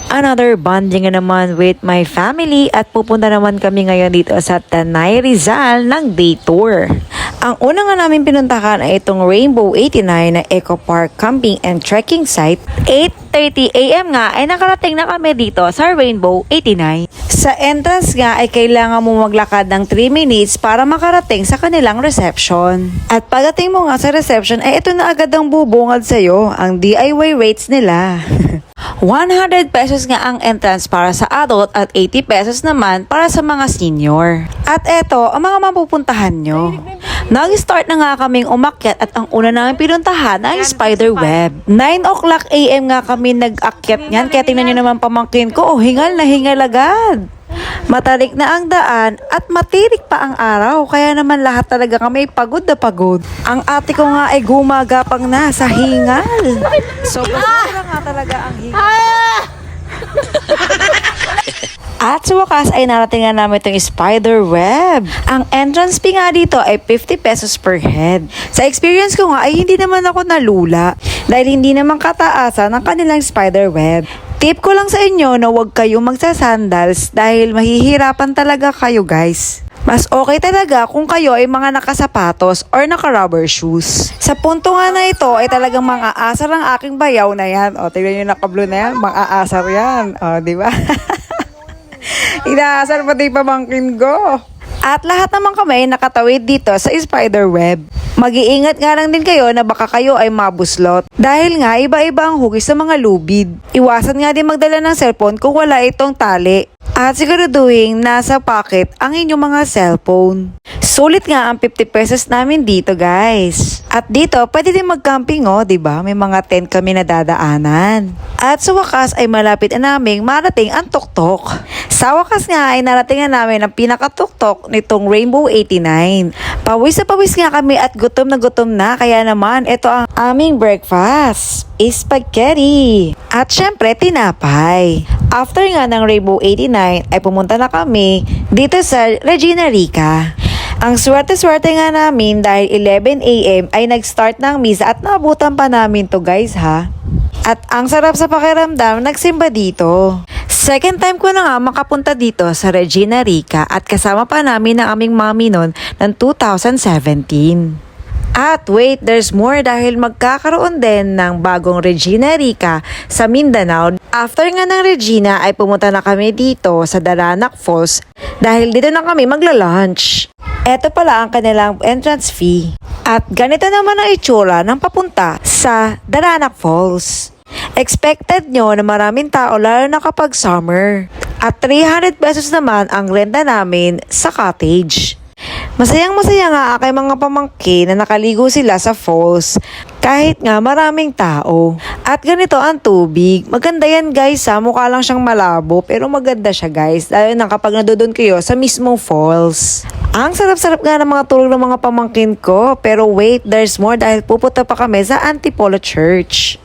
Another bonding na naman with my family at pupunta naman kami ngayon dito sa Tanay Rizal ng day tour. Ang una nga namin pinuntahan ay itong Rainbow 89 na Eco Park Camping and Trekking Site. 8:30 AM nga ay nakarating na kami dito sa Rainbow 89. Sa entrance nga ay kailangan mo maglakad ng 3 minutes para makarating sa kanilang reception. At pagdating mo nga sa reception ay ito na agad ang bubungad sa'yo, ang DIY rates nila. 100 pesos nga ang entrance para sa adult at 80 pesos naman para sa mga senior. At eto, ang mga mapupuntahan nyo. Nag-start na nga kaming umakyat at ang una namin pinuntahan ay spider web. 9 o'clock AM nga kami nag-akyat niyan, kaya tingnan nyo naman pamangkin ko, hingal na hingal agad. Matarik na ang daan at matirik pa ang araw, kaya naman lahat talaga kami pagod na pagod. Ang ate ko nga ay gumagapang na sa hingal. So, basura nga talaga ang hingal. At sa wakas ay narating nga namin itong spider web. Ang entrance fee nga dito ay 50 pesos per head. Sa experience ko nga ay hindi naman ako nalula dahil hindi naman kataasan ang kanilang spider web. Tip ko lang sa inyo na huwag kayong magsasandals dahil mahihirapan talaga kayo guys. Mas okay talaga kung kayo ay mga nakasapatos or naka-rubber shoes. Sa punto nga na ito ay talagang mang-aasar ang aking bayaw na yan. O, tignan nyo naka-blue na yan, mang-aasar yan. O, di ba? Inaasar pati pamangkin ko. At lahat naman kami nakatawid dito sa spider web. Mag-iingat nga lang din kayo na baka kayo ay mabuslot. Dahil nga iba-iba ang hugis sa mga lubid. Iwasan nga din magdala ng cellphone kung wala itong tali. At siguraduhin nasa pocket ang inyong mga cellphone. Sulit nga ang 50 pesos namin dito guys. At dito pwede din mag-camping diba? May mga tent kami na dadaanan. At sa wakas ay malapit na naming marating ang tuktok. Sa wakas nga ay narating na namin ang pinakatuktok nitong Rainbow 89. Pawis na pawis nga kami at gutom na kaya naman ito ang aming breakfast. Spaghetti. At syempre tinapay. After nga ng Rainbow 89 ay pumunta na kami dito sa Regina Rica. Ang swerte-swerte nga namin dahil 11 AM ay nag-start ng misa at naabutan pa namin to guys ha. At ang sarap sa pakiramdam, nagsimba dito. Second time ko na nga makapunta dito sa Regina Rica at kasama pa namin ang aming mami noon ng 2017. At wait, there's more dahil magkakaroon din ng bagong Regina Rica sa Mindanao. After nga ng Regina ay pumunta na kami dito sa Daranac Falls dahil dito na kami magla-lunch. Ito pala ang kanilang entrance fee. At ganito naman ang itsura ng papunta sa Daranac Falls. Expected nyo na maraming tao lalo na kapag summer. At 300 pesos naman ang renta namin sa cottage. Masayang-masaya nga aking mga pamangkin na nakaligo sila sa falls kahit nga maraming tao. At ganito ang tubig. Maganda yan guys ha. Mukha lang siyang malabo pero maganda siya guys. Lalo na kapag nadudun kayo sa mismong falls. Ang sarap-sarap nga ng mga tulog ng mga pamangkin ko. Pero wait, there's more dahil pupunta pa kami sa Antipolo Church.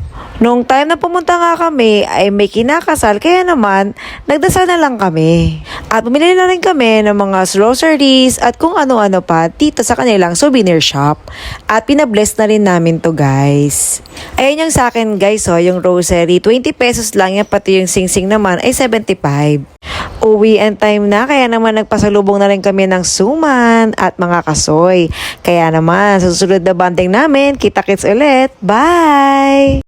Noong time na pumunta nga kami ay may kinakasal kaya naman nagdasal na lang kami. At bumili na rin kami ng mga groceries at kung ano-ano pa dito sa kanilang souvenir shop. At pinabless na rin namin to guys. Ayun yung sa akin guys yung rosary. 20 pesos lang yan, pati yung sing-sing naman ay 75. Uwi and time na kaya naman nagpasalubong na rin kami ng suman at mga kasoy. Kaya naman sa susunod na banding namin, kita-kits ulit. Bye!